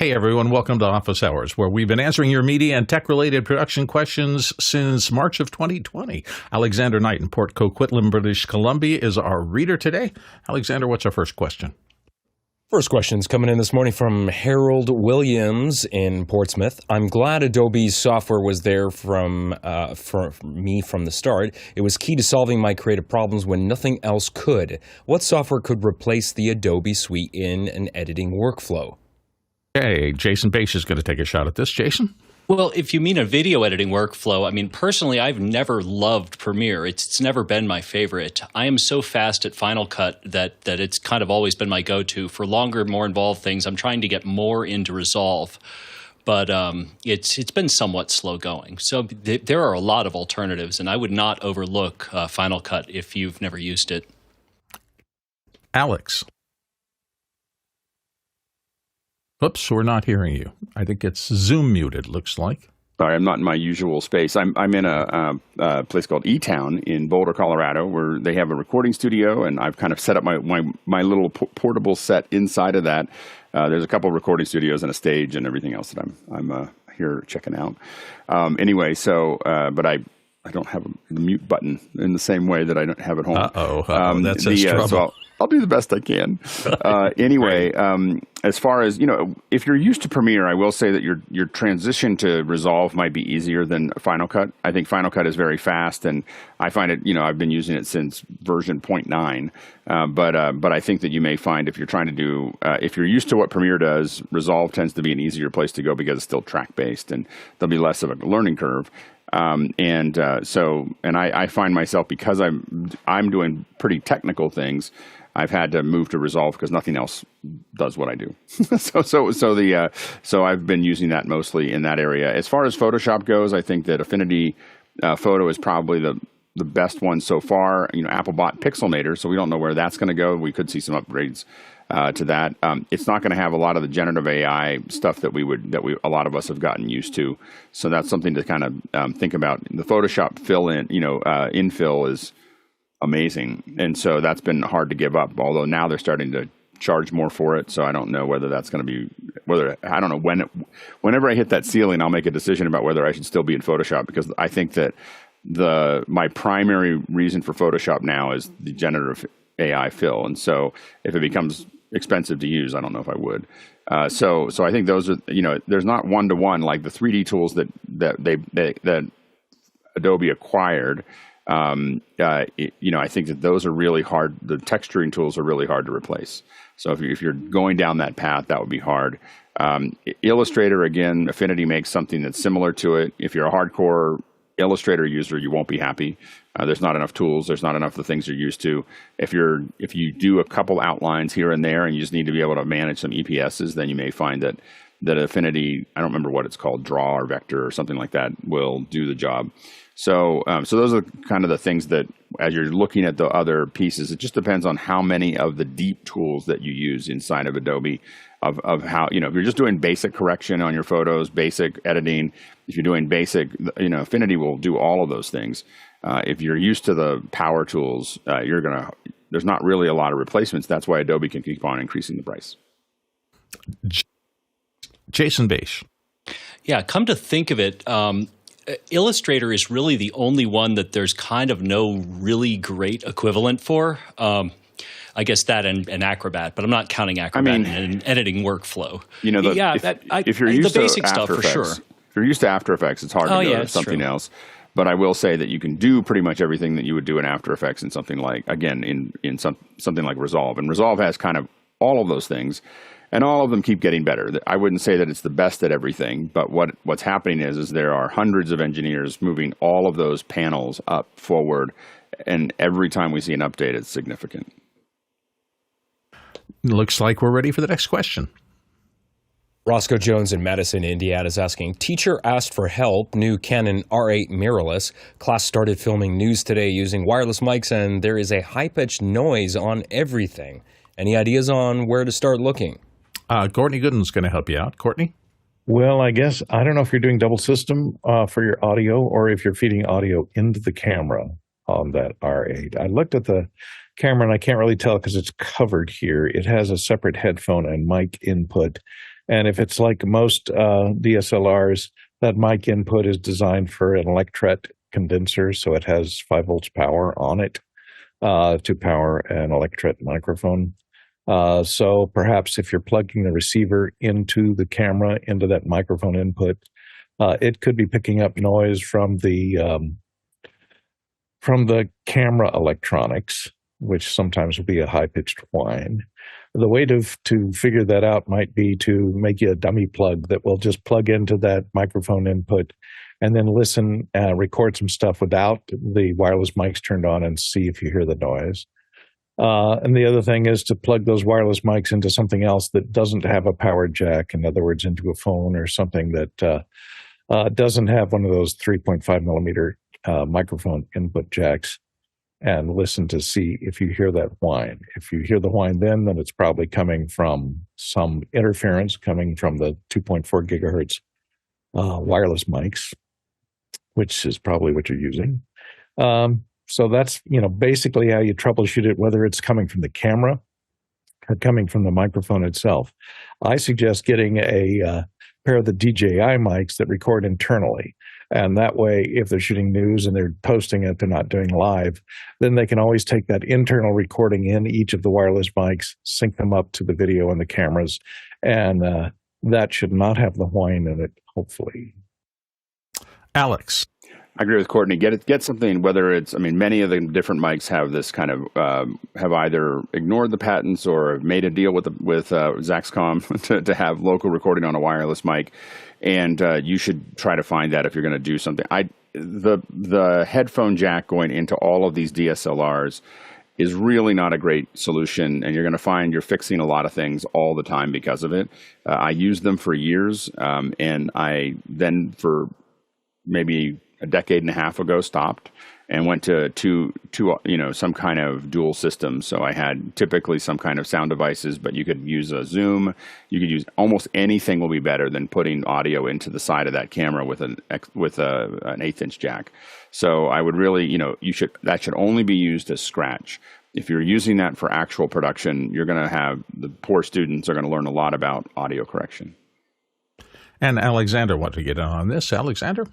Hey everyone, welcome to Office Hours, where we've been answering your media and tech-related production questions since March of 2020. Alexander Knight in Port Coquitlam, British Columbia is our reader today. Alexander, what's our first question? First question's coming in this morning from Harold Williams in Portsmouth. I'm glad Adobe's software was there for me from the start. It was key to solving my creative problems when nothing else could. What software could replace the Adobe suite in an editing workflow? Okay, Jason Bache is going to take a shot at this. Jason? Well, if you mean a video editing workflow, I mean, personally, I've never loved Premiere. It's never been my favorite. I am so fast at Final Cut that it's kind of always been my go-to. For longer, more involved things, I'm trying to get more into Resolve. But it's been somewhat slow going. So there are a lot of alternatives, and I would not overlook Final Cut if you've never used it. Alex? Oops, we're not hearing you. I think it's Zoom muted, looks like. Sorry, I'm not in my usual space. I'm in a place called E-Town in Boulder, Colorado, where they have a recording studio, and I've kind of set up my little portable set inside of that. There's a couple of recording studios and a stage and everything else that I'm here checking out. Anyway, so but I don't have the mute button in the same way that I don't have at home. That's a trouble. So I'll do the best I can. Anyway, as far as, if you're used to Premiere, I will say that your transition to Resolve might be easier than Final Cut. I think Final Cut is very fast, and I find it, I've been using it since version 0.9. But I think that you may find if you're trying to do, if you're used to what Premiere does, Resolve tends to be an easier place to go because it's still track-based, and there'll be less of a learning curve. I find myself, because I'm doing pretty technical things, I've had to move to Resolve because nothing else does what I do. So I've been using that mostly in that area. As far as Photoshop goes, I think that Affinity Photo is probably the best one so far. Apple bought Pixelmator, so we don't know where that's going to go. We could see some upgrades to that. It's not going to have a lot of the generative AI stuff that a lot of us have gotten used to. So that's something to kind of think about. The Photoshop infill is amazing, and so that's been hard to give up. Although now they're starting to charge more for it, so I don't know whether that's going to be I don't know whenever I hit that ceiling, I'll make a decision about whether I should still be in Photoshop, because I think that my primary reason for Photoshop now is the generative AI fill, and so if it becomes expensive to use, I don't know if I would. So I think those are, there's not one-to-one like the 3D tools that Adobe acquired. I think that those are really hard. The texturing tools are really hard to replace. So if you're going down that path, that would be hard. Illustrator, again, Affinity makes something that's similar to it. If you're a hardcore Illustrator user, you won't be happy. There's not enough tools. There's not enough of the things you're used to. If you do a couple outlines here and there and you just need to be able to manage some EPSs, then you may find that Affinity, I don't remember what it's called, Draw or Vector or something like that, will do the job. So those are kind of the things that, as you're looking at the other pieces, it just depends on how many of the deep tools that you use inside of Adobe, of how, if you're just doing basic correction on your photos, basic editing, if you're doing basic, Affinity will do all of those things. If you're used to the power tools, there's not really a lot of replacements. That's why Adobe can keep on increasing the price. Jason Bache. Yeah, come to think of it, Illustrator is really the only one that there's kind of no really great equivalent for. I guess that and Acrobat, but I'm not counting Acrobat in an editing workflow. If you're used the basic to stuff After for Effects, sure. If you're used to After Effects, it's hard to go to something else. But I will say that you can do pretty much everything that you would do in After Effects in something like, again, in something like Resolve. And Resolve has kind of all of those things, and all of them keep getting better. I wouldn't say that it's the best at everything, but what's happening is there are hundreds of engineers moving all of those panels up forward, and every time we see an update, it's significant. Looks like we're ready for the next question. Roscoe Jones in Madison, Indiana is asking, teacher asked for help, new Canon R8 mirrorless. Class started filming news today using wireless mics, and there is a high-pitched noise on everything. Any ideas on where to start looking? Courtney Gooden's going to help you out. Courtney? Well, I guess, I don't know if you're doing double system for your audio or if you're feeding audio into the camera on that R8. I looked at the camera and I can't really tell because it's covered here. It has a separate headphone and mic input. And if it's like most DSLRs, that mic input is designed for an electret condenser, so it has 5 volts power on it to power an electret microphone. So perhaps if you're plugging the receiver into the camera, into that microphone input, it could be picking up noise from the camera electronics, which sometimes will be a high-pitched whine. The way to figure that out might be to make you a dummy plug that will just plug into that microphone input and then listen, record some stuff without the wireless mics turned on and see if you hear the noise. And the other thing is to plug those wireless mics into something else that doesn't have a power jack, in other words, into a phone or something that doesn't have one of those 3.5 millimeter microphone input jacks, and listen to see if you hear that whine. If you hear the whine then it's probably coming from some interference coming from the 2.4 gigahertz wireless mics, which is probably what you're using. So that's, basically how you troubleshoot it, whether it's coming from the camera or coming from the microphone itself. I suggest getting a pair of the DJI mics that record internally. And that way, if they're shooting news and they're posting it, they're not doing live, then they can always take that internal recording in each of the wireless mics, sync them up to the video and the cameras, and that should not have the whine in it, hopefully. Alex. I agree with Courtney. Get something, whether it's, many of the different mics have this kind of, have either ignored the patents or made a deal with Zaxcom to have local recording on a wireless mic. And you should try to find that if you're going to do something. The headphone jack going into all of these DSLRs is really not a great solution, and you're going to find you're fixing a lot of things all the time because of it. I used them for years, and I then for maybe a decade and a half ago stopped and went to some kind of dual system. So I had typically some kind of sound devices, but you could use a zoom. You could use almost anything will be better than putting audio into the side of that camera with an 1/8" jack. So I would really, that should only be used as scratch. If you're using that for actual production, you're going to have the poor students are going to learn a lot about audio correction. And Alexander, want to get in on this? Alexander?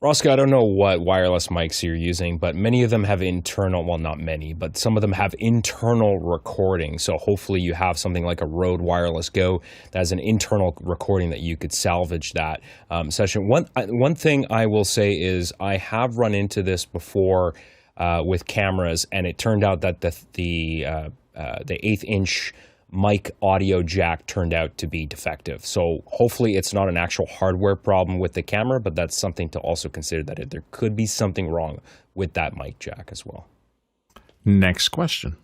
Roscoe, I don't know what wireless mics you're using, but many of them have well, not many, but some of them have internal recording. So hopefully you have something like a Rode Wireless Go that has an internal recording that you could salvage that session. One thing I will say is I have run into this before with cameras, and it turned out that the 1/8" mic audio jack turned out to be defective. So hopefully it's not an actual hardware problem with the camera, but that's something to also consider, that there could be something wrong with that mic jack as well. Next question.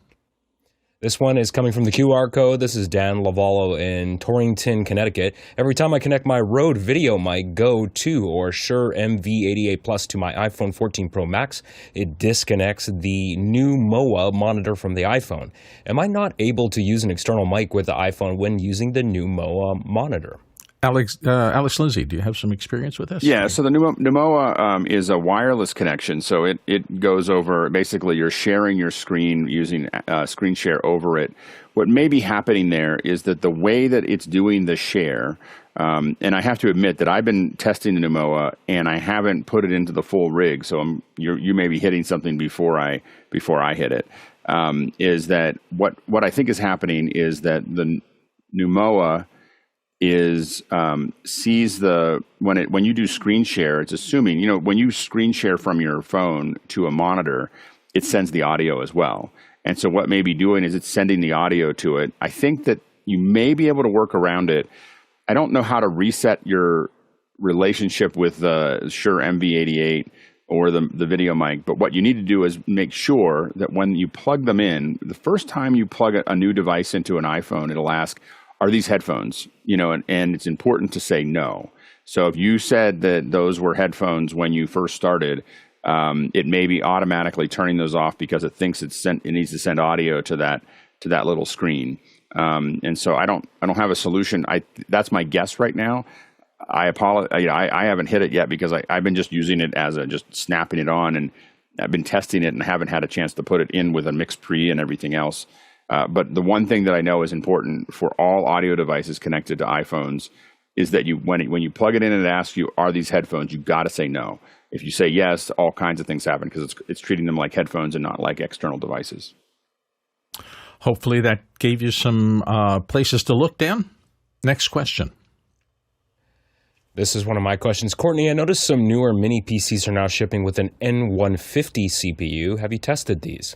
This one is coming from the QR code. This is Dan Lavallo in Torrington, Connecticut. Every time I connect my Rode Videomic Go 2 or Shure MV88 Plus to my iPhone 14 Pro Max, it disconnects the Newmowa monitor from the iPhone. Am I not able to use an external mic with the iPhone when using the Newmowa monitor? Alex Lindsay, do you have some experience with this? Yeah, so the Newmowa is a wireless connection. So it goes over, basically you're sharing your screen using screen share over it. What may be happening there is that the way that it's doing the share, and I have to admit that I've been testing the Newmowa and I haven't put it into the full rig. So you may be hitting something before I hit it. Is that what I think is happening is that the Newmowa sees when you do screen share, it's assuming, when you screen share from your phone to a monitor, it sends the audio as well. And so what may be doing is it's sending the audio to it. I think that you may be able to work around it. I don't know how to reset your relationship with the Shure MV88 or the Videomic, but what you need to do is make sure that when you plug them in, the first time you plug a new device into an iPhone, it'll ask, are these headphones? And it's important to say no. So if you said that those were headphones when you first started, it may be automatically turning those off because it thinks it needs to send audio to that little screen. And so I don't have a solution. That's my guess right now. I apologize. I haven't hit it yet because I've been just using it as just snapping it on, and I've been testing it and haven't had a chance to put it in with a mix pre and everything else. But the one thing that I know is important for all audio devices connected to iPhones is that when you plug it in and it asks you, are these headphones, you got to say no. If you say yes, all kinds of things happen because it's treating them like headphones and not like external devices. Hopefully that gave you some places to look, Dan. Next question. This is one of my questions. Courtney, I noticed some newer mini PCs are now shipping with an N150 CPU. Have you tested these?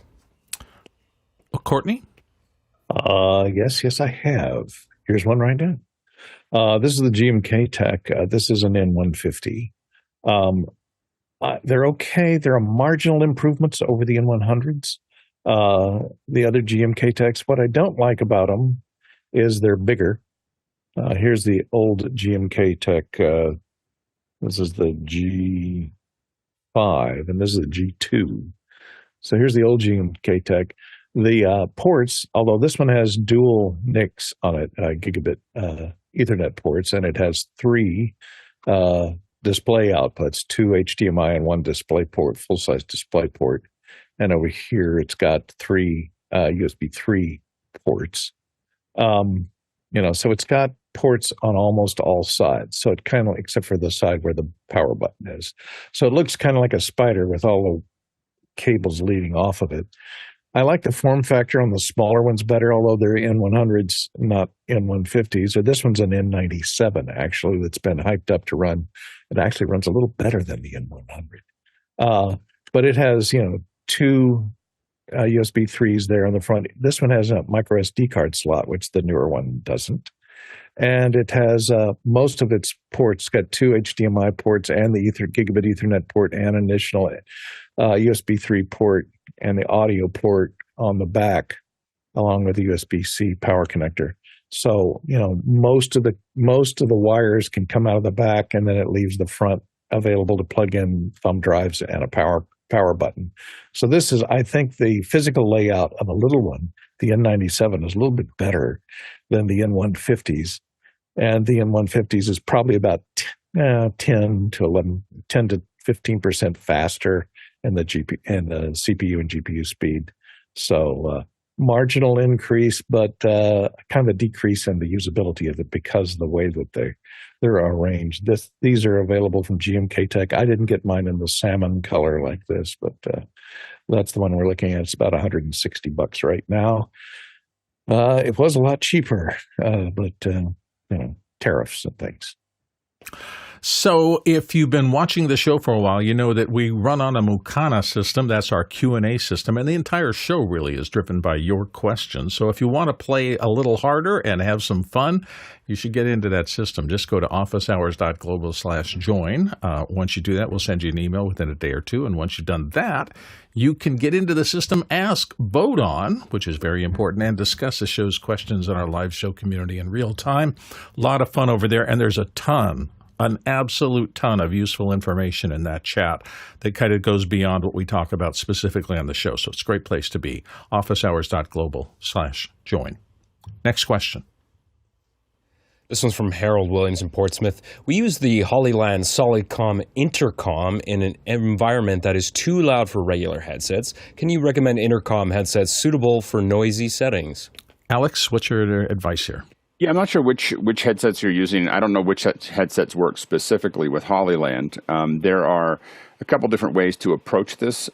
Courtney? Yes, I have. Here's one right now. This is the GMK Tech. This is an N150. They're okay. There are marginal improvements over the N100s. The other GMK Techs, what I don't like about them is they're bigger. Here's the old GMK Tech. This is the G5, and this is the G2. So here's the old GMK Tech. The ports, although this one has dual NICs on it, gigabit Ethernet ports, and it has 3 display outputs, 2 HDMI and 1 display port, full-size display port. And over here, it's got 3 USB 3 ports. So it's got ports on almost all sides. So it kind of, except for the side where the power button is. So it looks kind of like a spider with all the cables leading off of it. I like the form factor on the smaller ones better, although they're N100s, not N150s. So this one's an N97, actually, that's been hyped up to run. It actually runs a little better than the N100. But it has, 2 USB 3s there on the front. This one has a micro SD card slot, which the newer one doesn't. And it has most of its ports, got 2 HDMI ports and the gigabit Ethernet port and an additional USB 3 port and the audio port on the back, along with the USB-C power connector. So, most of the wires can come out of the back, and then it leaves the front available to plug in thumb drives and a power button. So this is, I think, the physical layout of a little one. The N97 is a little bit better than the N150s. And the N150s is probably about 10 to 15% faster in the CPU and GPU speed. So marginal increase, but kind of a decrease in the usability of it because of the way that they're arranged. These are available from GMK Tech. I didn't get mine in the salmon color like this, but that's the one we're looking at. It's about $160 right now. It was a lot cheaper, but tariffs and things. So if you've been watching the show for a while, you know that we run on a Mukana system. That's our Q&A system, and the entire show really is driven by your questions. So if you want to play a little harder and have some fun, you should get into that system. Just go to officehours.global/join. Once you do that, we'll send you an email within a day or two, and once you've done that, you can get into the system, ask, vote on, which is very important, and discuss the show's questions in our live show community in real time. A lot of fun over there, and there's an absolute ton of useful information in that chat that kind of goes beyond what we talk about specifically on the show. So it's a great place to be. officehours.global/join. Next question. This one's from Harold Williams in Portsmouth. We use the Hollyland Solidcom intercom in an environment that is too loud for regular headsets. Can you recommend intercom headsets suitable for noisy settings? Alex, what's your advice here? Yeah, I'm not sure which headsets you're using. I don't know which headsets work specifically with Hollyland. There are a couple different ways to approach this.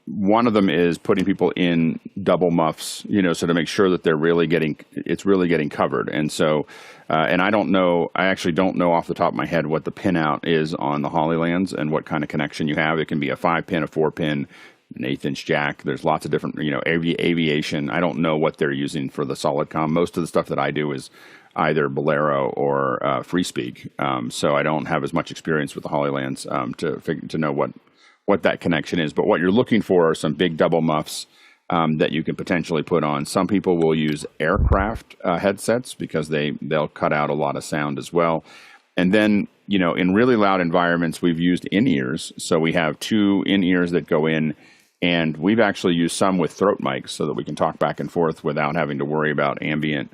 One of them is putting people in double muffs, so to make sure that it's really getting covered. And so, and I actually don't know off the top of my head what the pinout is on the Hollylands and what kind of connection you have. It can be a 5-pin, a 4-pin, an 1/8-inch jack. There's lots of different, aviation. I don't know what they're using for the Solidcom. Most of the stuff that I do is either Bolero or FreeSpeak. So I don't have as much experience with the Hollylands to know what that connection is. But what you're looking for are some big double muffs that you can potentially put on. Some people will use aircraft headsets because they'll cut out a lot of sound as well. And then, in really loud environments, we've used in-ears. So we have 2 in-ears that go in, and we've actually used some with throat mics so that we can talk back and forth without having to worry about ambient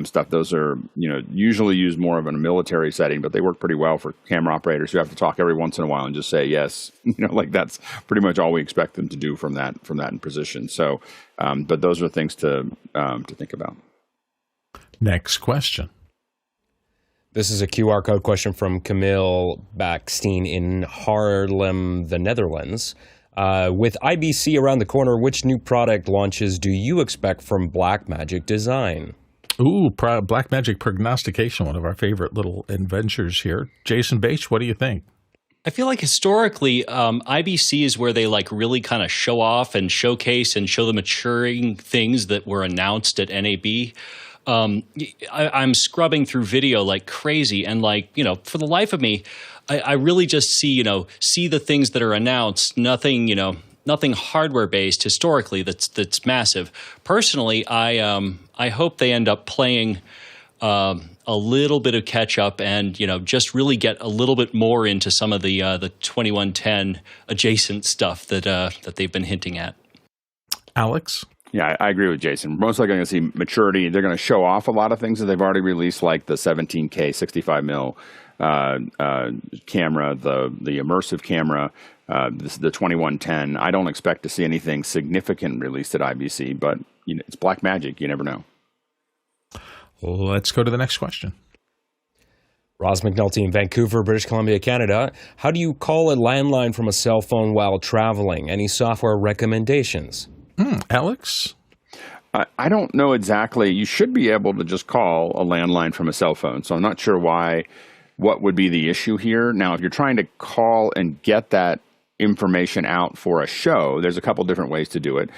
stuff. Those are, usually used more of in a military setting, but they work pretty well for camera operators who have to talk every once in a while and just say yes. Like that's pretty much all we expect them to do from that in position. So, but those are things to think about. Next question. This is a QR code question from Camille Backstein in Haarlem, the Netherlands. With IBC around the corner, which new product launches do you expect from Blackmagic Design? Ooh, Blackmagic Prognostication, one of our favorite little adventures here. Jason Bache, what do you think? I feel like historically, IBC is where they like really kind of show off and showcase and show the maturing things that were announced at NAB. I'm scrubbing through video like crazy, and for the life of me, I really just see the things that are announced. Nothing hardware based historically that's massive. Personally, I hope they end up playing a little bit of catch up and just really get a little bit more into some of the 2110 adjacent stuff that they've been hinting at. Alex? Yeah, I agree with Jason. Most likely going to see maturity. They're going to show off a lot of things that they've already released, like the 17K 65 mil camera, the immersive camera, the 2110. I don't expect to see anything significant released at IBC, but it's Blackmagic. You never know. Let's go to the next question. Roz McNulty in Vancouver, British Columbia, Canada. How do you call a landline from a cell phone while traveling? Any software recommendations? Alex? I don't know exactly. You should be able to just call a landline from a cell phone. So I'm not sure what would be the issue here. Now, if you're trying to call and get that information out for a show, there's a couple different ways to do it.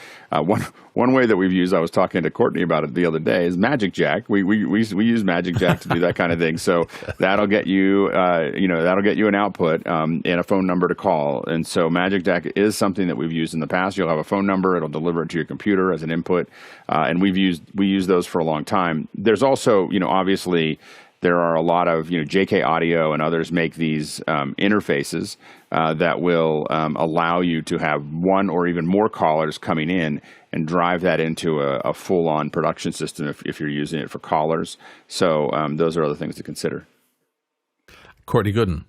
One way that we've used, I was talking to Courtney about it the other day, is Magic Jack. We use Magic Jack to do that kind of thing. So that'll get you an output and a phone number to call. And so Magic Jack is something that we've used in the past. You'll have a phone number, it'll deliver it to your computer as an input, and we use those for a long time. There's also, obviously, there are a lot of, JK Audio and others make these interfaces that will allow you to have one or even more callers coming in and drive that into a full-on production system if you're using it for callers. So those are other things to consider. Courtney Gooden.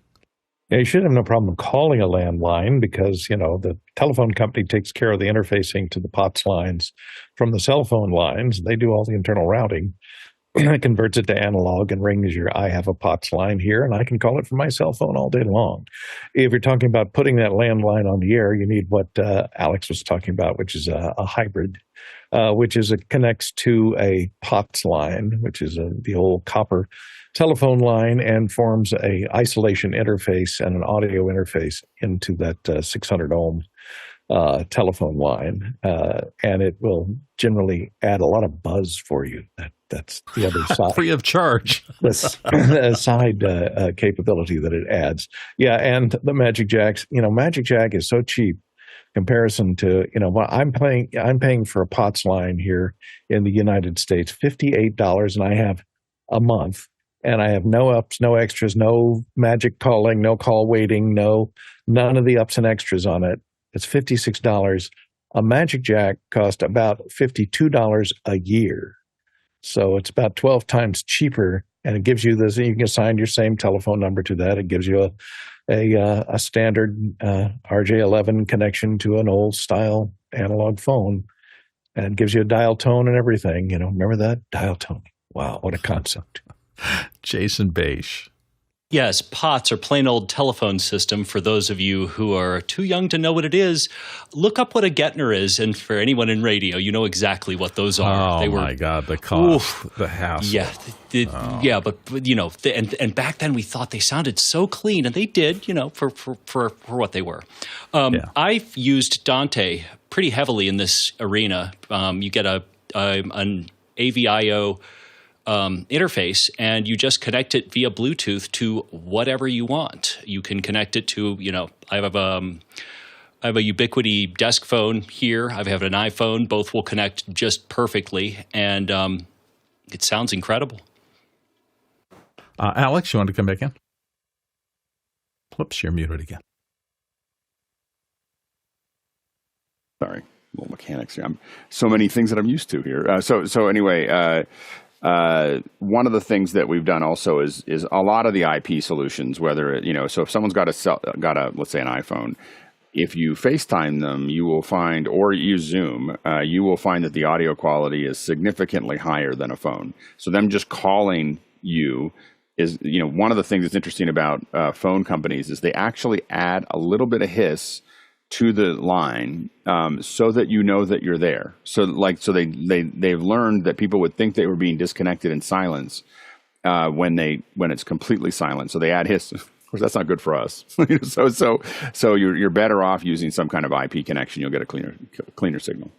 Yeah, you should have no problem calling a landline because, the telephone company takes care of the interfacing to the POTS lines from the cell phone lines. They do all the internal routing. It converts it to analog and rings I have a POTS line here, and I can call it from my cell phone all day long. If you're talking about putting that landline on the air, you need what Alex was talking about, which is a hybrid, which is it connects to a POTS line, which is the old copper telephone line, and forms a isolation interface and an audio interface into that 600 ohm telephone line, and it will generally add a lot of buzz for you. That's the other side. Free of charge. The side capability that it adds. Yeah, and the Magic Jacks. Magic Jack is so cheap in comparison to what I'm paying for a POTS line here in the United States, $58, and I have a month. And I have no ups, no extras, no magic calling, no call waiting, none of the ups and extras on it. It's $56. A Magic Jack cost about $52 a year. So it's about 12 times cheaper, and it gives you this. You can assign your same telephone number to that. It gives you a standard RJ11 connection to an old style analog phone, and it gives you a dial tone and everything. Remember that dial tone? Wow, what a concept! Jason Bache. Yes, POTS, or plain old telephone system. For those of you who are too young to know what it is, look up what a Gettner is. And for anyone in radio, you know exactly what those are. Oh, my God, the cost, the hassle. Yeah, yeah, but and back then we thought they sounded so clean, and they did, for what they were. I've used Dante pretty heavily in this arena. You get an AVIO interface, and you just connect it via Bluetooth to whatever you want. You can connect it to, I have a Ubiquity desk phone here. I have an iPhone. Both will connect just perfectly, and it sounds incredible. Alex, you want to come back in? Whoops, you're muted again. Sorry, little mechanics here. So many things that I'm used to here. So anyway, One of the things that we've done also is a lot of the IP solutions, whether so if someone's got a let's say an iPhone, if you FaceTime them, you will find, or use Zoom, you will find that the audio quality is significantly higher than a phone. So them just calling you is, one of the things that's interesting about phone companies is they actually add a little bit of hiss to the line, so that you know that you're there. So they've learned that people would think they were being disconnected in silence when it's completely silent. So they add hiss. Of course, that's not good for us. So you're better off using some kind of IP connection. You'll get a cleaner signal.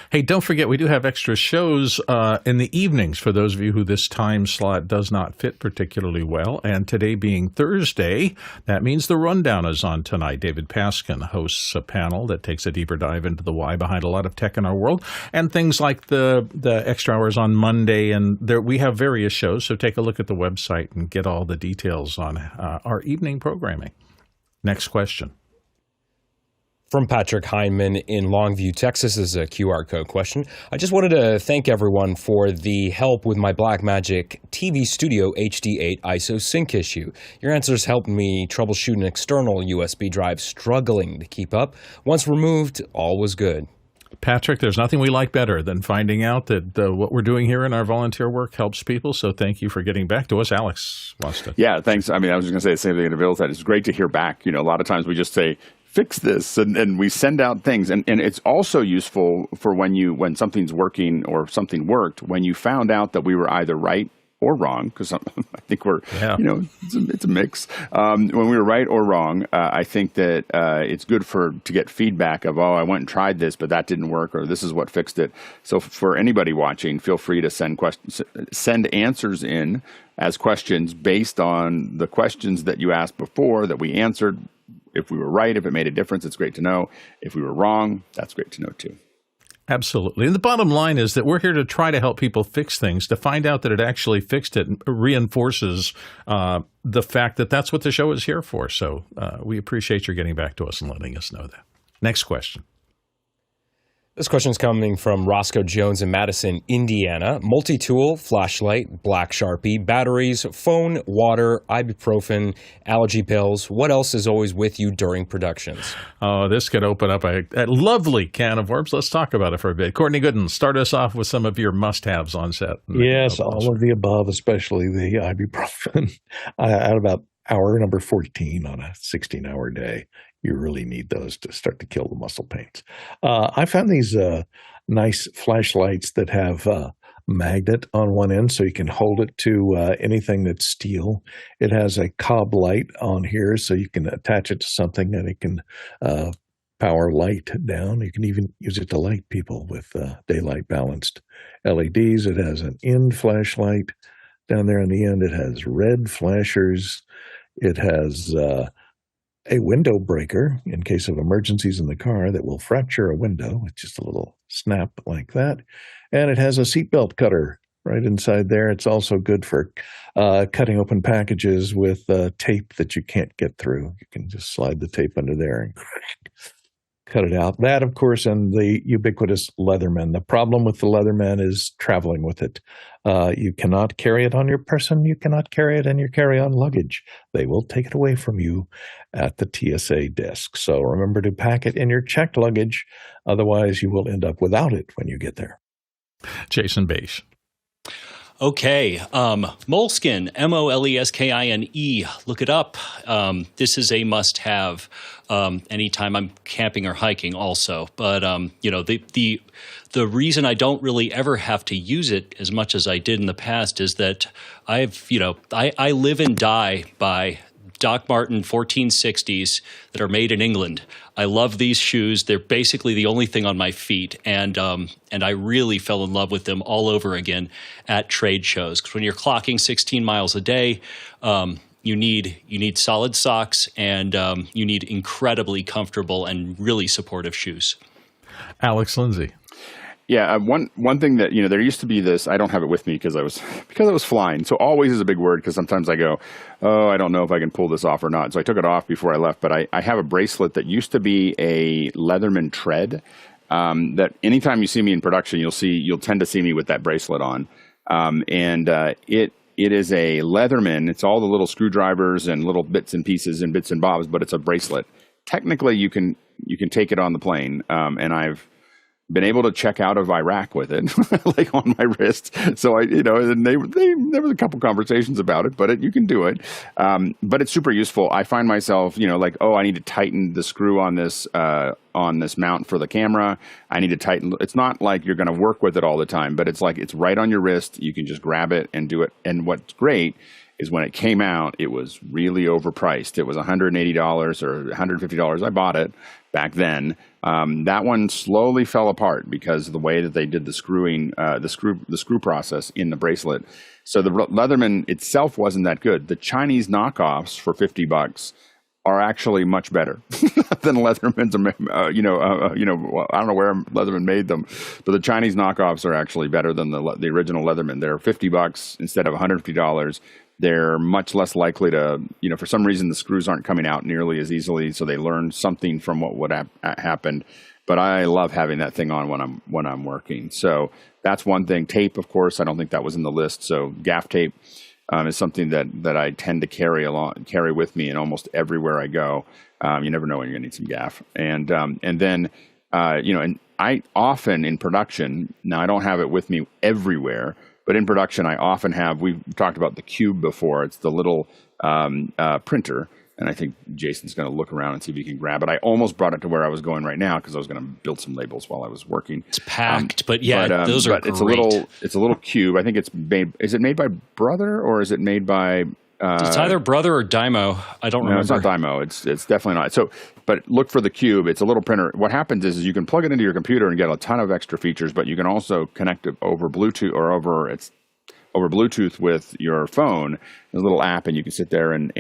Hey, don't forget, we do have extra shows in the evenings for those of you who this time slot does not fit particularly well. And today being Thursday, that means The Rundown is on tonight. David Paskin hosts a panel that takes a deeper dive into the why behind a lot of tech in our world, and things like the extra hours on Monday. And we have various shows, so take a look at the website and get all the details on our evening programming. Next question. From Patrick Heineman in Longview, Texas, is a QR code question. I just wanted to thank everyone for the help with my Blackmagic TVStudio HD8 ISO sync issue. Your answers helped me troubleshoot an external USB drive struggling to keep up. Once removed, all was good. Patrick, there's nothing we like better than finding out that what we're doing here in our volunteer work helps people. So thank you for getting back to us. Alex wants to. Yeah, thanks. I mean, I was just going to say the same thing to Bill said. It's great to hear back. A lot of times we just say, fix this, and we send out things. And it's also useful for when something's working or something worked, when you found out that we were either right or wrong, because I think we're, it's a mix. When we were right or wrong, I think that it's good to get feedback of, I went and tried this, but that didn't work, or this is what fixed it. So for anybody watching, feel free to send answers in as questions based on the questions that you asked before that we answered. If we were right, if it made a difference, it's great to know. If we were wrong, that's great to know too. Absolutely. And the bottom line is that we're here to try to help people fix things. To find out that it actually fixed it reinforces the fact that that's what the show is here for. So we appreciate your getting back to us and letting us know that. Next question. This question is coming from Roscoe Jones in Madison, Indiana. Multi-tool, flashlight, black Sharpie, batteries, phone, water, ibuprofen, allergy pills. What else is always with you during productions? Oh, this could open up a lovely can of worms. Let's talk about it for a bit. Courtney Gooden, start us off with some of your must-haves on set. Yes, all of the above, especially the ibuprofen. At about hour number 14 on a 16-hour day. You really need those to start to kill the muscle pains. I found these nice flashlights that have a magnet on one end so you can hold it to anything that's steel. It has a cob light on here so you can attach it to something and it can power light down. You can even use it to light people with daylight balanced LEDs. It has an end flashlight down there on the end. It has red flashers. It has a window breaker in case of emergencies in the car that will fracture a window with just a little snap like that. And it has a seatbelt cutter right inside there. It's also good for cutting open packages with tape that you can't get through. You can just slide the tape under there and cut it out. That, of course, and the ubiquitous Leatherman. The problem with the Leatherman is traveling with it. You cannot carry it on your person. You cannot carry it in your carry-on luggage. They will take it away from you at the TSA desk. So remember to pack it in your checked luggage. Otherwise, you will end up without it when you get there. Jason Beish. Okay, Moleskine, Moleskine. Look it up. This is a must-have anytime I'm camping or hiking, also. But the reason I don't really ever have to use it as much as I did in the past is that I live and die by Doc Marten 1460s that are made in England. I love these shoes. They're basically the only thing on my feet, and I really fell in love with them all over again at trade shows. Because when you're clocking 16 miles a day, you need solid socks, and you need incredibly comfortable and really supportive shoes. Alex Lindsay. Yeah, one thing that, there used to be this, I don't have it with me because I was flying. So always is a big word because sometimes I go, I don't know if I can pull this off or not. So I took it off before I left, but I have a bracelet that used to be a Leatherman tread that anytime you see me in production, you'll tend to see me with that bracelet on. It is a Leatherman. It's all the little screwdrivers and little bits and pieces and bits and bobs, but it's a bracelet. Technically, you can take it on the plane, and I've been able to check out of Iraq with it, like on my wrist. So and there was a couple conversations about it, but you can do it. But it's super useful. I find myself, I need to tighten the screw on this mount for the camera. I need to tighten. It's not like you're going to work with it all the time, but it's like it's right on your wrist. You can just grab it and do it. And what's great is when it came out, it was really overpriced. It was $180 or $150. I bought it back then. That one slowly fell apart because of the way that they did the screwing, the screw process in the bracelet. So the Leatherman itself wasn't that good. The Chinese knockoffs for $50 are actually much better than Leatherman's. I don't know where Leatherman made them, but the Chinese knockoffs are actually better than the original Leatherman. They're $50 instead of $150. They're much less likely to, for some reason, the screws aren't coming out nearly as easily. So they learned something from what would have happened. But I love having that thing on when I'm working. So that's one thing. Tape, of course, I don't think that was in the list. So gaff tape is something that I tend to carry with me in almost everywhere I go. You never know when you're going to need some gaff. And then I often in production, now I don't have it with me everywhere, but in production, I often have, we've talked about the Cube before. It's the little printer. And I think Jason's going to look around and see if he can grab it. I almost brought it to where I was going right now because I was going to build some labels while I was working. It's packed, but those are great. It's a little cube. I think is it made by Brother or is it made by... it's either Brother or Dymo. I don't remember. No, it's not Dymo. It's definitely not. So, but look for the Cube. It's a little printer. What happens is you can plug it into your computer and get a ton of extra features, but you can also connect it over Bluetooth or over Bluetooth with your phone. There's a little app, and you can sit there and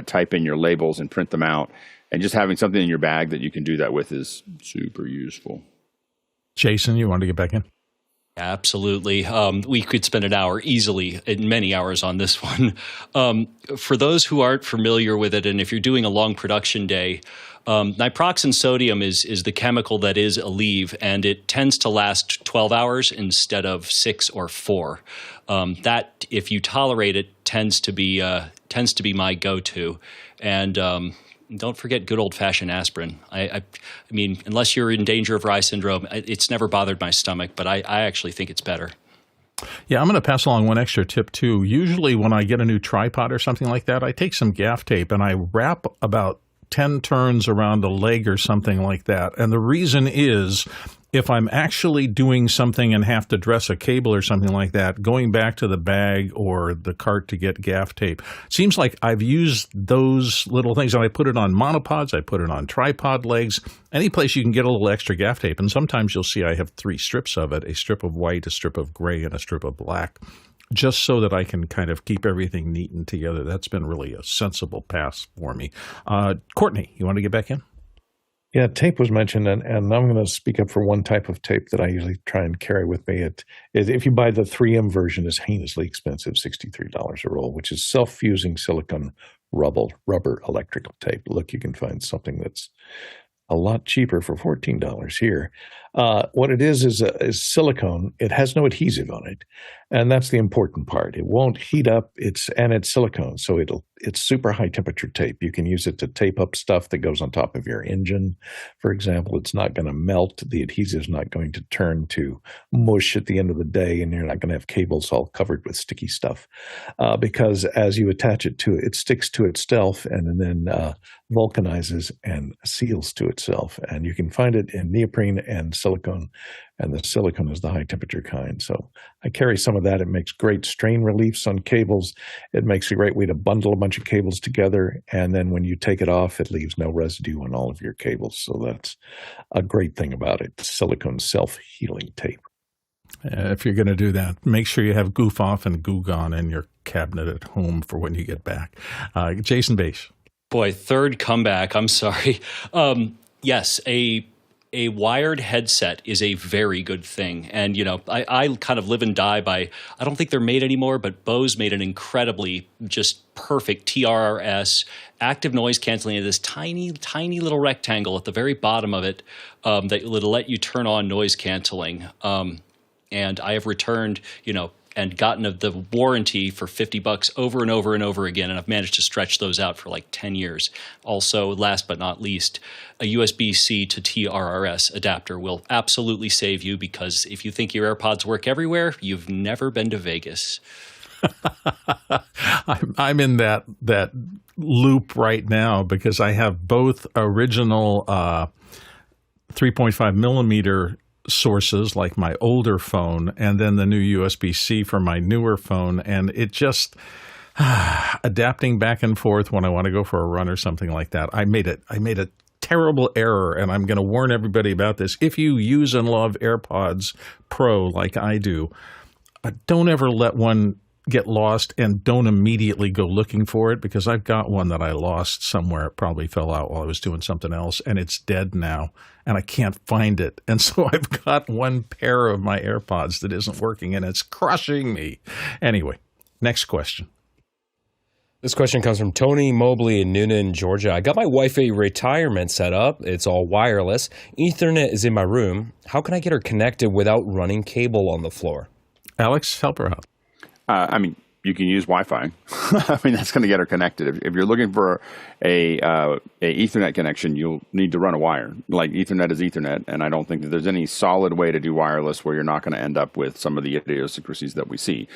type in your labels and print them out. And just having something in your bag that you can do that with is super useful. Jason, you want to get back in? Absolutely. We could spend an hour easily, many hours on this one. For those who aren't familiar with it, and if you're doing a long production day, niproxen sodium is the chemical that is Aleve, and it tends to last 12 hours instead of 6 or 4. That, if you tolerate it, tends to be my go-to. And don't forget good old-fashioned aspirin. I mean, unless you're in danger of Rye syndrome, it's never bothered my stomach, but I actually think it's better. Yeah, I'm going to pass along one extra tip, too. Usually when I get a new tripod or something like that, I take some gaff tape and I wrap about 10 turns around a leg or something like that. And the reason is, if I'm actually doing something and have to dress a cable or something like that, going back to the bag or the cart to get gaff tape, seems like I've used those little things. And I put it on monopods, I put it on tripod legs, any place you can get a little extra gaff tape. And sometimes you'll see I have 3 strips of it, a strip of white, a strip of gray, and a strip of black, just so that I can kind of keep everything neat and together. That's been really a sensible pass for me. Courtney, you want to get back in? Yeah, tape was mentioned, and I'm going to speak up for one type of tape that I usually try and carry with me. If you buy the 3M version, it's heinously expensive, $63 a roll, which is self-fusing silicone rubber electrical tape. Look, you can find something that's a lot cheaper for $14 here. What it is silicone. It has no adhesive on it, and that's the important part. It won't heat up. It's silicone, so it's super high temperature tape. You can use it to tape up stuff that goes on top of your engine, for example. It's not going to melt. The adhesive's not going to turn to mush at the end of the day, and you're not going to have cables all covered with sticky stuff because as you attach it to it, it sticks to itself and then vulcanizes and seals to itself. And you can find it in neoprene and silicone, and the silicone is the high temperature kind. So I carry some of that. It makes great strain reliefs on cables. It makes a great way to bundle a bunch of cables together, and then when you take it off, it leaves no residue on all of your cables. So that's a great thing about it. Silicone self-healing tape. If you're going to do that, make sure you have Goof Off and Goo Gone in your cabinet at home for when you get back. Jason Bache. Boy, third comeback. I'm sorry. Yes, a wired headset is a very good thing. And, I kind of live and die by, I don't think they're made anymore, but Bose made an incredibly just perfect TRRS active noise canceling. This tiny, tiny little rectangle at the very bottom of it that'll let you turn on noise canceling. and I have returned, and gotten the warranty for $50 over and over and over again, and I've managed to stretch those out for like 10 years. Also, last but not least, a USB-C to TRRS adapter will absolutely save you, because if you think your AirPods work everywhere, you've never been to Vegas. I'm in that loop right now because I have both original 3.5 millimeter sources like my older phone and then the new USB-C for my newer phone, and it just adapting back and forth when I want to go for a run or something like that. I made a terrible error, and I'm going to warn everybody about this. If you use and love AirPods Pro like I do, don't ever let one get lost, and don't immediately go looking for it, because I've got one that I lost somewhere. It probably fell out while I was doing something else, and it's dead now, and I can't find it. And so I've got one pair of my AirPods that isn't working, and it's crushing me. Anyway, next question. This question comes from Tony Mobley in Noonan, Georgia. I got my Wi-Fi retirement set up. It's all wireless. Ethernet is in my room. How can I get her connected without running cable on the floor? Alex, help her out. You can use Wi-Fi. That's going to get her connected. If you're looking for a Ethernet connection, you'll need to run a wire. Like Ethernet is Ethernet, and I don't think that there's any solid way to do wireless where you're not going to end up with some of the idiosyncrasies that we see.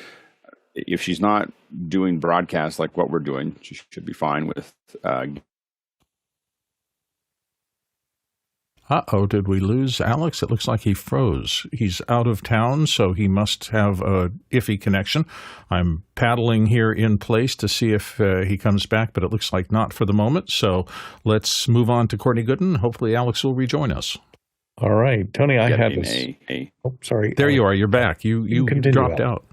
If she's not doing broadcasts like what we're doing, she should be fine with. Uh-oh, did we lose Alex? It looks like he froze. He's out of town, so he must have a iffy connection. I'm paddling here in place to see if he comes back, but it looks like not for the moment. So let's move on to Courtney Gooden. Hopefully Alex will rejoin us. All right, Tony, I have this. Oh, sorry. There you are. You're back. You dropped out.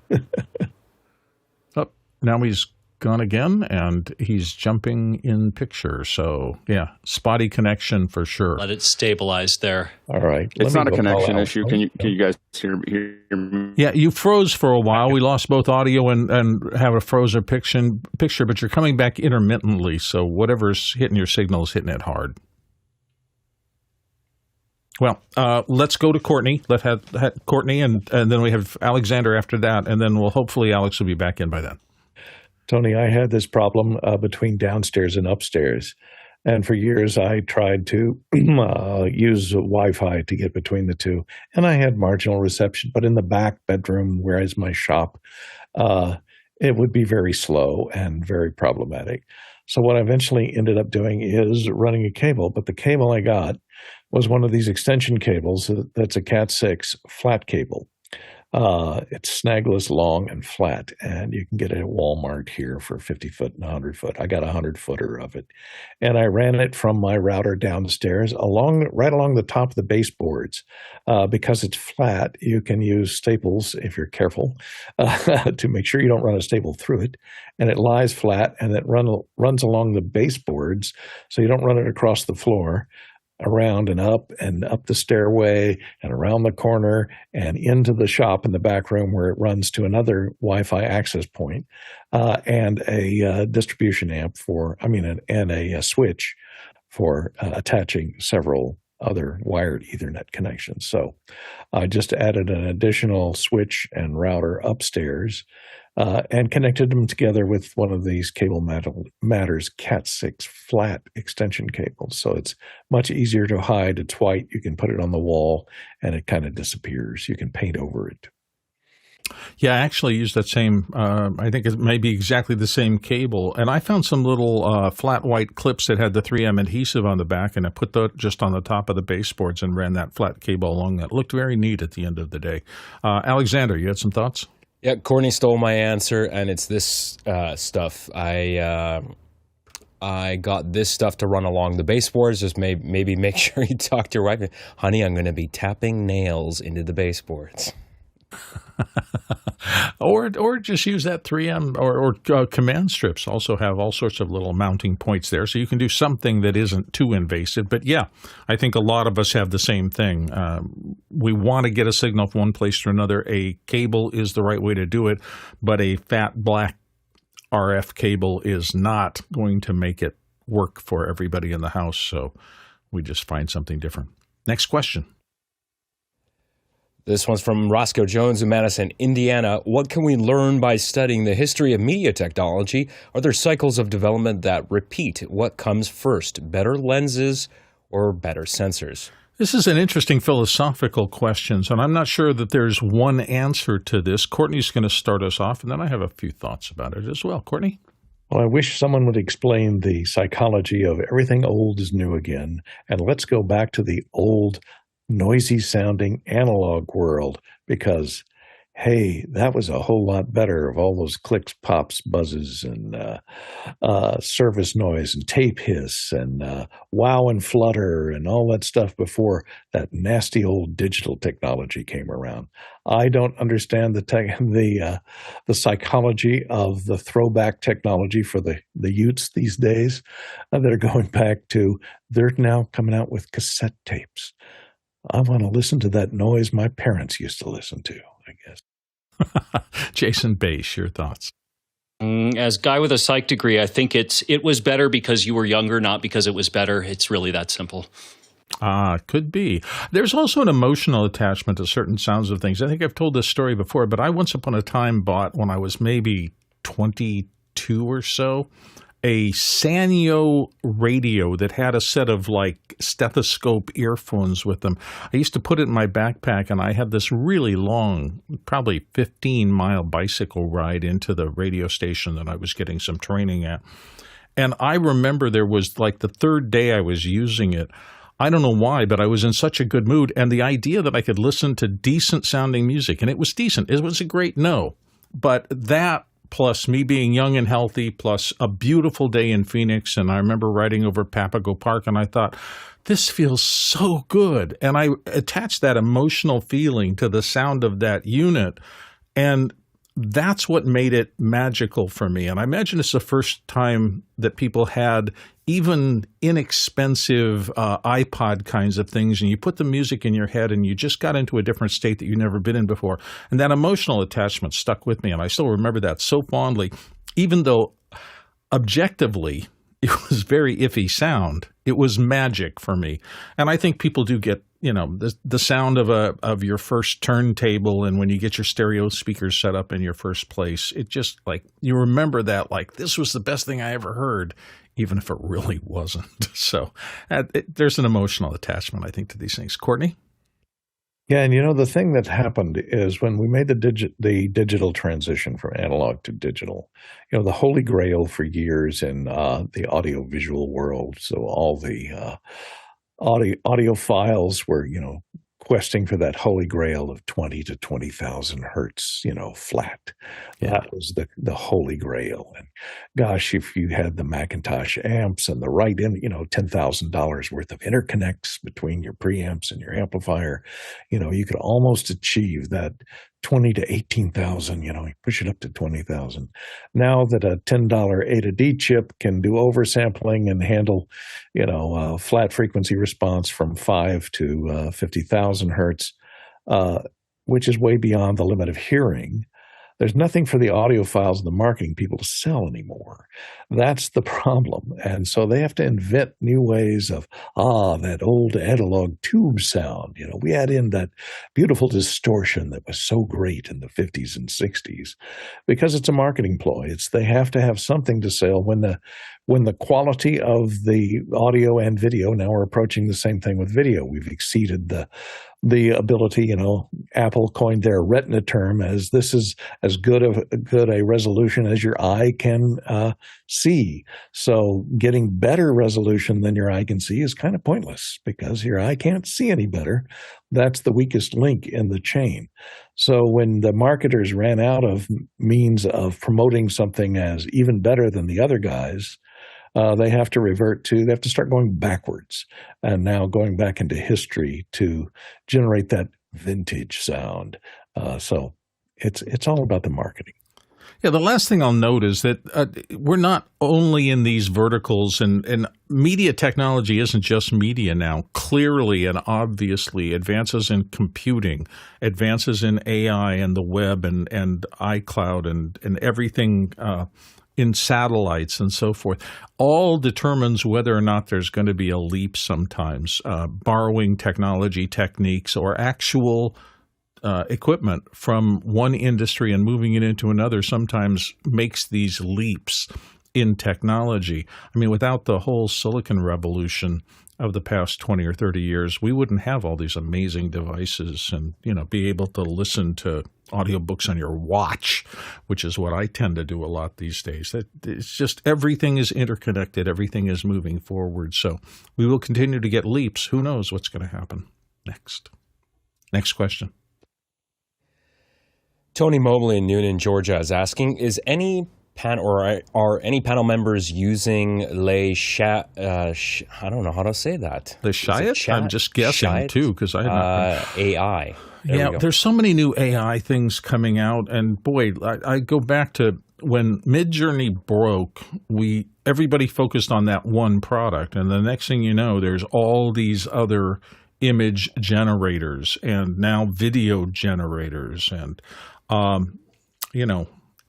Oh, now he's gone again, and he's jumping in picture. So, yeah, spotty connection for sure. Let it stabilize there. All right. It's not a connection issue. Can you guys hear me? Yeah, you froze for a while. We lost both audio and have a frozen picture, but you're coming back intermittently. So whatever's hitting your signal is hitting it hard. Well, let's go to Courtney. Let's have Courtney, and then we have Alexander after that, and then hopefully Alex will be back in by then. Tony, I had this problem between downstairs and upstairs. And for years, I tried to use Wi-Fi to get between the two. And I had marginal reception. But in the back bedroom, where is my shop, it would be very slow and very problematic. So what I eventually ended up doing is running a cable. But the cable I got was one of these extension cables that's a Cat 6 flat cable. It's snagless, long, and flat, and you can get it at Walmart here for 50 foot and 100 foot. I got a 100-footer of it, and I ran it from my router downstairs right along the top of the baseboards. Because it's flat, you can use staples if you're careful to make sure you don't run a staple through it, and it lies flat, and it runs along the baseboards, so you don't run it across the floor. Around and up the stairway and around the corner and into the shop in the back room where it runs to another Wi-Fi access point, and a distribution amp and a switch for attaching several other wired Ethernet connections. So I just added an additional switch and router upstairs and connected them together with one of these Cable Matters Cat 6 flat extension cables. So it's much easier to hide. It's white. You can put it on the wall, and it kind of disappears. You can paint over it. Yeah, I actually used that same, I think it may be exactly the same cable. And I found some little flat white clips that had the 3M adhesive on the back, and I put that just on the top of the baseboards and ran that flat cable along that. It looked very neat at the end of the day. Alexander, you had some thoughts? Yeah, Courtney stole my answer, and it's this stuff. I got this stuff to run along the baseboards. Just maybe make sure you talk to your wife. Honey, I'm going to be tapping nails into the baseboards. or just use that 3M or command strips also have all sorts of little mounting points there, so you can do something that isn't too invasive. But yeah, I think a lot of us have the same thing. We want to get a signal from one place to another. A cable is the right way to do it, but a fat black RF cable is not going to make it work for everybody in the house, so we just find something different. Next question. This one's from Roscoe Jones in Madison, Indiana. What can we learn by studying the history of media technology? Are there cycles of development that repeat? What comes first, better lenses or better sensors? This is an interesting philosophical question, and I'm not sure that there's one answer to this. Courtney's going to start us off, and then I have a few thoughts about it as well. Courtney? Well, I wish someone would explain the psychology of everything old is new again, and let's go back to the old, noisy-sounding analog world, because, hey, that was a whole lot better of all those clicks, pops, buzzes, and surface noise and tape hiss and wow and flutter and all that stuff before that nasty old digital technology came around. I don't understand the psychology of the throwback technology for the youths these days that are going back to, they're now coming out with cassette tapes. I want to listen to that noise my parents used to listen to, I guess. Jason Bass, your thoughts? As guy with a psych degree, I think it was better because you were younger, not because it was better. It's really that simple. Could be. There's also an emotional attachment to certain sounds of things. I think I've told this story before, but I once upon a time bought, when I was maybe 22 or so, a Sanyo radio that had a set of like stethoscope earphones with them. I used to put it in my backpack, and I had this really long, probably 15-mile bicycle ride into the radio station that I was getting some training at. And I remember there was like the third day I was using it. I don't know why, but I was in such a good mood. And the idea that I could listen to decent sounding music, and it was decent. It was a great no. But that, plus me being young and healthy, plus a beautiful day in Phoenix, and I remember riding over Papago Park, and I thought, this feels so good. And I attached that emotional feeling to the sound of that unit, and that's what made it magical for me. And I imagine it's the first time that people had even inexpensive iPod kinds of things, and you put the music in your head and you just got into a different state that you've never been in before. And that emotional attachment stuck with me, and I still remember that so fondly, even though objectively it was very iffy sound. It was magic for me. And I think people do get, you know, the sound of your first turntable, and when you get your stereo speakers set up in your first place, it just like, you remember that like, this was the best thing I ever heard, even if it really wasn't. So there's an emotional attachment, I think, to these things. Courtney? Yeah, and you know, the thing that happened is when we made the digital transition from analog to digital, you know, the holy grail for years in the audio-visual world, so all the audio files were, you know, questing for that holy grail of 20 to 20,000 hertz, you know, flat. Yeah. That was the holy grail. And gosh, if you had the Macintosh amps and the right you know, $10,000 worth of interconnects between your preamps and your amplifier, you know, you could almost achieve that 20 to 18,000, you know, you push it up to 20,000. Now that a $10 A to D chip can do oversampling and handle, you know, flat frequency response from 5 to 50,000 hertz, which is way beyond the limit of hearing, there's nothing for the audiophiles and the marketing people to sell anymore. That's the problem. And so they have to invent new ways of, that old analog tube sound. You know, we add in that beautiful distortion that was so great in the 50s and 60s because it's a marketing ploy. They have to have something to sell when the quality of the audio and video, now we're approaching the same thing with video. We've exceeded the ability, you know, Apple coined their retina term as this is as good a resolution as your eye can see. So getting better resolution than your eye can see is kind of pointless because your eye can't see any better. That's the weakest link in the chain. So when the marketers ran out of means of promoting something as even better than the other guys, they have to start going backwards and now going back into history to generate that vintage sound. So it's all about the marketing. Yeah, the last thing I'll note is that we're not only in these verticals, and media technology isn't just media now. Clearly and obviously, advances in computing, advances in AI and the web and iCloud and everything in satellites and so forth, all determines whether or not there's going to be a leap sometimes, borrowing technology techniques or actual equipment from one industry and moving it into another sometimes makes these leaps in technology. I mean, without the whole silicon revolution of the past 20 or 30 years, we wouldn't have all these amazing devices and, be able to listen to audiobooks on your watch, which is what I tend to do a lot these days. It's just everything is interconnected. Everything is moving forward. So we will continue to get leaps. Who knows what's going to happen next? Next question. Tony Mobley in Noonan, Georgia is asking, is any are any panel members using I don't know how to say that. The Chait? I'm just guessing Chait? Too, because I have AI. There's so many new AI things coming out, and boy, I go back to when Midjourney broke. Everybody focused on that one product, and the next thing you know, there's all these other image generators and now video generators, and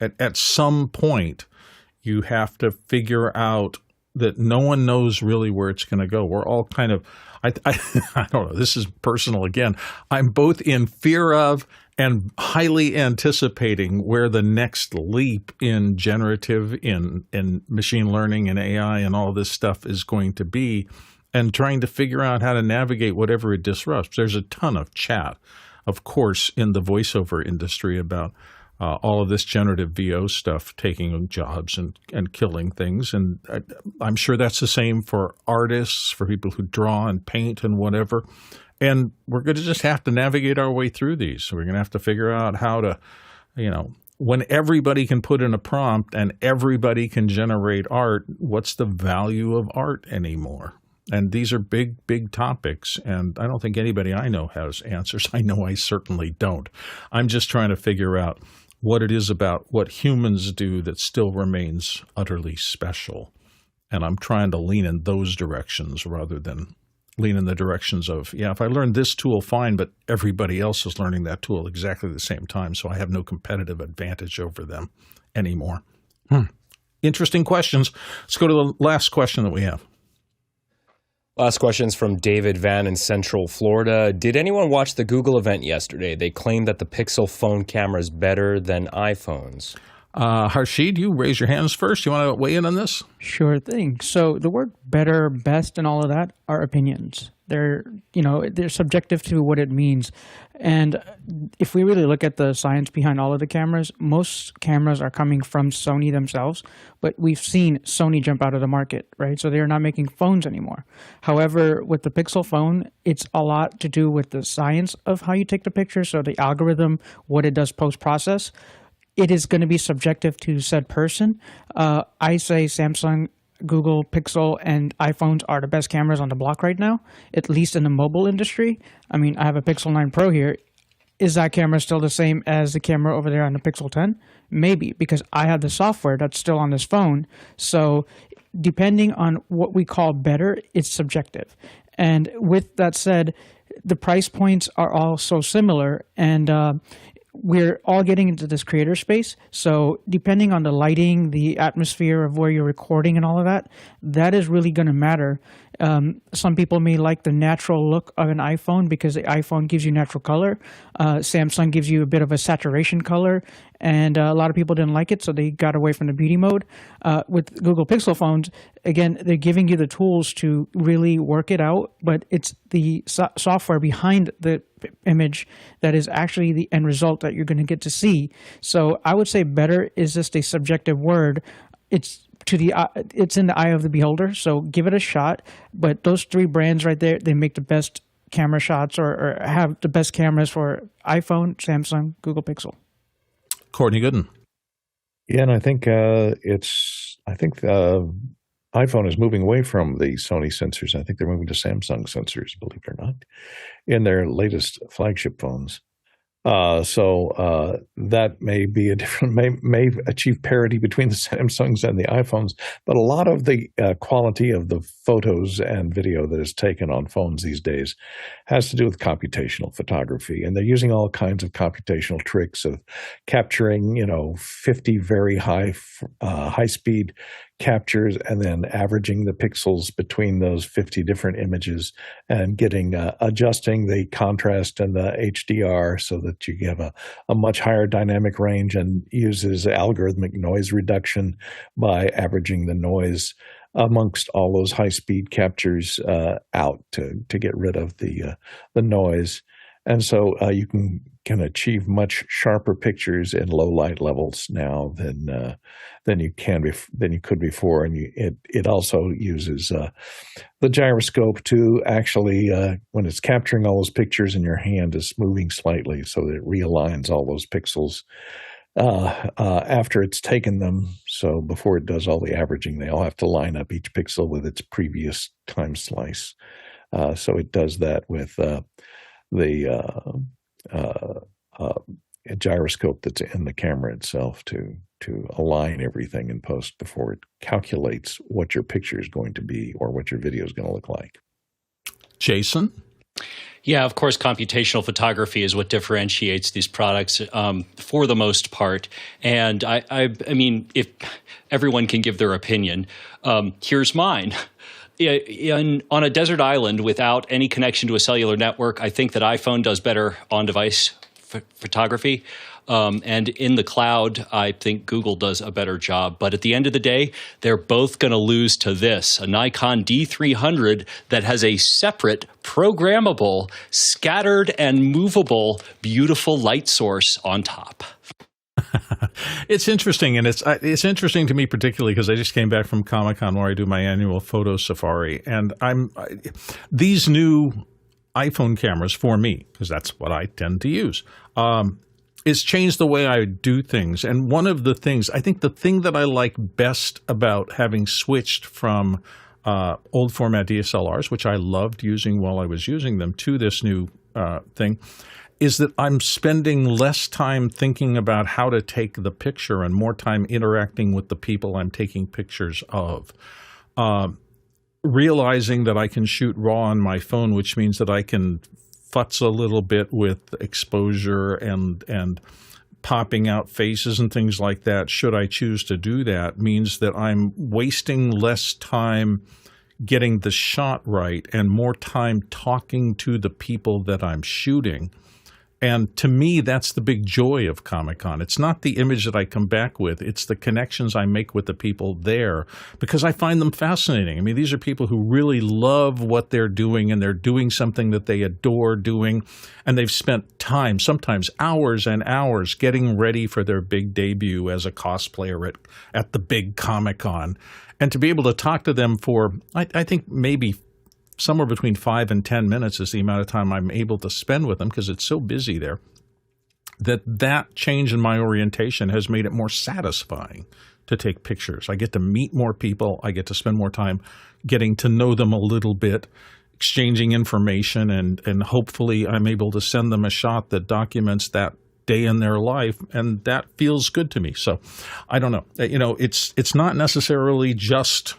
At some point, you have to figure out that no one knows really where it's going to go. We're all kind of, I don't know, this is personal again. I'm both in fear of and highly anticipating where the next leap in generative, in machine learning and AI and all this stuff is going to be, and trying to figure out how to navigate whatever it disrupts. There's a ton of chat, of course, in the voiceover industry about all of this generative VO stuff taking jobs and killing things. And I'm sure that's the same for artists, for people who draw and paint and whatever. And we're going to just have to navigate our way through these. So we're going to have to figure out how to, when everybody can put in a prompt and everybody can generate art, what's the value of art anymore? And these are big, big topics, and I don't think anybody I know has answers. I know I certainly don't. I'm just trying to figure out what it is about what humans do that still remains utterly special. And I'm trying to lean in those directions rather than lean in the directions of, if I learn this tool, fine, but everybody else is learning that tool exactly the same time, so I have no competitive advantage over them anymore. Interesting questions. Let's go to the last question that we have. Last question is from David Van in Central Florida. Did anyone watch the Google event yesterday? They claimed that the Pixel phone camera is better than iPhones. Harshid, you raise your hands first. You want to weigh in on this? Sure thing. So the word better, best, and all of that are opinions. They're subjective to what it means. And if we really look at the science behind all of the cameras, most cameras are coming from Sony themselves, but we've seen Sony jump out of the market, right? So they're not making phones anymore. However, with the Pixel phone, it's a lot to do with the science of how you take the picture. So the algorithm, what it does post-process, it is going to be subjective to said person. I say Samsung, Google, Pixel, and iPhones are the best cameras on the block right now, at least in the mobile industry. I mean, I have a Pixel 9 Pro here. Is that camera still the same as the camera over there on the Pixel 10? Maybe, because I have the software that's still on this phone. So depending on what we call better, it's subjective. And with that said, the price points are all so similar, and we're all getting into this creator space. So depending on the lighting, the atmosphere of where you're recording and all of that, that is really going to matter. Some people may like the natural look of an iPhone because the iPhone gives you natural color. Samsung gives you a bit of a saturation color, and a lot of people didn't like it, so they got away from the beauty mode. With Google Pixel phones, again, they're giving you the tools to really work it out, but it's the software behind the image that is actually the end result that you're going to get to see. So I would say better is just a subjective word. It's in the eye of the beholder, so give it a shot. But those three brands right there, they make the best camera shots or have the best cameras for iPhone, Samsung, Google Pixel. Courtney Gooden. Yeah, and I think iPhone is moving away from the Sony sensors. I think they're moving to Samsung sensors, believe it or not, in their latest flagship phones. So that may be a different, may achieve parity between the Samsungs and the iPhones, but a lot of the quality of the photos and video that is taken on phones these days has to do with computational photography, and they're using all kinds of computational tricks of capturing, 50 very high speed captures and then averaging the pixels between those 50 different images and getting adjusting the contrast and the HDR so that you have a much higher dynamic range, and uses algorithmic noise reduction by averaging the noise amongst all those high-speed captures out to get rid of the noise. And so you can achieve much sharper pictures in low light levels now than you could before. And it also uses the gyroscope to actually, when it's capturing all those pictures and your hand is moving slightly, so that it realigns all those pixels after it's taken them. So before it does all the averaging, they all have to line up each pixel with its previous time slice. So it does that with the gyroscope that's in the camera itself to align everything in post before it calculates what your picture is going to be or what your video is going to look like. Jason? Yeah, of course, computational photography is what differentiates these products for the most part. And I mean, if everyone can give their opinion, here's mine. On a desert island without any connection to a cellular network, I think that iPhone does better on-device photography. And in the cloud, I think Google does a better job. But at the end of the day, they're both going to lose to this, a Nikon D300 that has a separate, programmable, scattered and movable, beautiful light source on top. It's interesting, and it's interesting to me particularly because I just came back from Comic-Con where I do my annual photo safari, and these new iPhone cameras for me, because that's what I tend to use, it's changed the way I do things. And one of the things, I think the thing that I like best about having switched from old format DSLRs, which I loved using while I was using them, to this new thing, is that I'm spending less time thinking about how to take the picture and more time interacting with the people I'm taking pictures of. Realizing that I can shoot RAW on my phone, which means that I can futz a little bit with exposure and popping out faces and things like that, should I choose to do that, means that I'm wasting less time getting the shot right and more time talking to the people that I'm shooting. And to me, that's the big joy of Comic-Con. It's not the image that I come back with. It's the connections I make with the people there, because I find them fascinating. I mean, these are people who really love what they're doing, and they're doing something that they adore doing, and they've spent time, sometimes hours and hours, getting ready for their big debut as a cosplayer at the big Comic-Con. And to be able to talk to them for, I think, maybe somewhere between 5 and 10 minutes is the amount of time I'm able to spend with them because it's so busy there, that change in my orientation has made it more satisfying to take pictures. I get to meet more people. I get to spend more time getting to know them a little bit, exchanging information, and hopefully I'm able to send them a shot that documents that day in their life, and that feels good to me. So I don't know. It's not necessarily just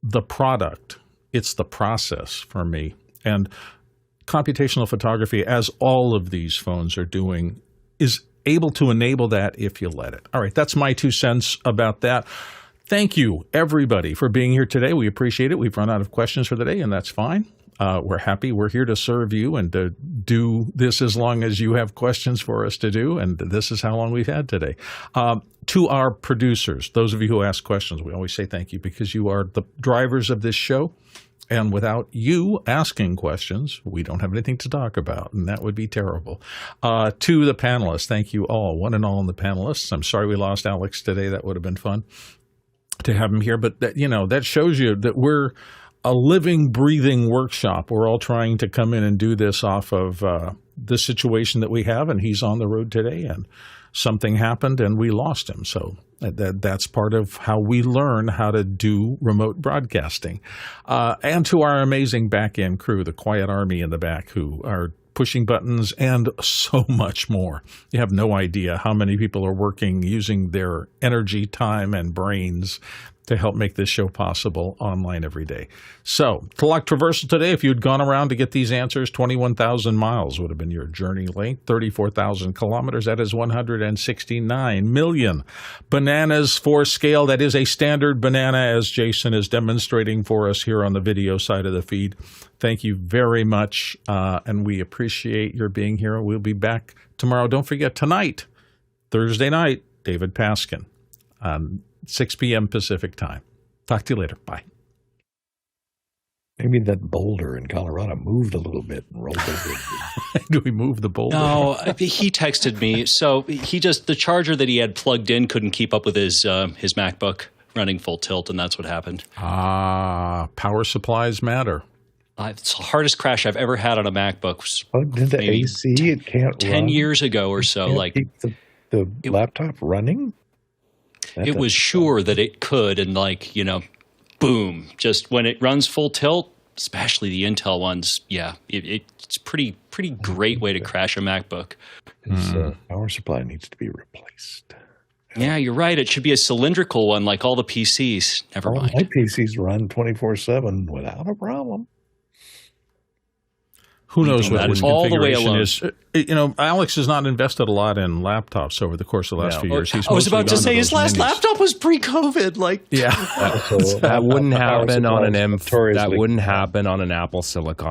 the product. It's the process for me. And computational photography, as all of these phones are doing, is able to enable that if you let it. All right, that's my 2 cents about that. Thank you, everybody, for being here today. We appreciate it. We've run out of questions for the day, and that's fine. We're happy. We're here to serve you and to do this as long as you have questions for us to do, and this is how long we've had today. To our producers, those of you who ask questions, we always say thank you because you are the drivers of this show. And without you asking questions, we don't have anything to talk about, and that would be terrible. To the panelists, thank you all, one and all, in the panelists. I'm sorry we lost Alex today. That would have been fun to have him here. But that shows you that we're a living, breathing workshop. We're all trying to come in and do this off of the situation that we have, and he's on the road today, and something happened, and we lost him. So that's part of how we learn how to do remote broadcasting. And to our amazing back-end crew, the quiet army in the back, who are pushing buttons and so much more. You have no idea how many people are working, using their energy, time, and brains to help make this show possible online every day. So, clock traversal today, if you'd gone around to get these answers, 21,000 miles would have been your journey length, 34,000 kilometers, that is 169 million. Bananas for scale, that is a standard banana, as Jason is demonstrating for us here on the video side of the feed. Thank you very much, and we appreciate your being here. We'll be back tomorrow. Don't forget, tonight, Thursday night, David Paskin, 6 p.m. Pacific time. Talk to you later. Bye. Maybe that boulder in Colorado moved a little bit and rolled over. Do we move the boulder? No, he texted me. So the charger that he had plugged in couldn't keep up with his MacBook running full tilt, and that's what happened. Power supplies matter. It's the hardest crash I've ever had on a MacBook. Plugged into AC, it can't 10 run. years ago or so. Can't keep the laptop running? It was sure that it could, and boom, just when it runs full tilt, especially the Intel ones, yeah, it's pretty great way to crash a MacBook. His power supply needs to be replaced. Yeah, you're right. It should be a cylindrical one like all the PCs. Never mind. My PCs run 24/7 without a problem. Who knows what his all the way configuration is? Alex has not invested a lot in laptops over the course of the last few years. I was about to say his last laptop was pre-COVID. Yeah, that wouldn't happen on an M. That wouldn't happen on an Apple Silicon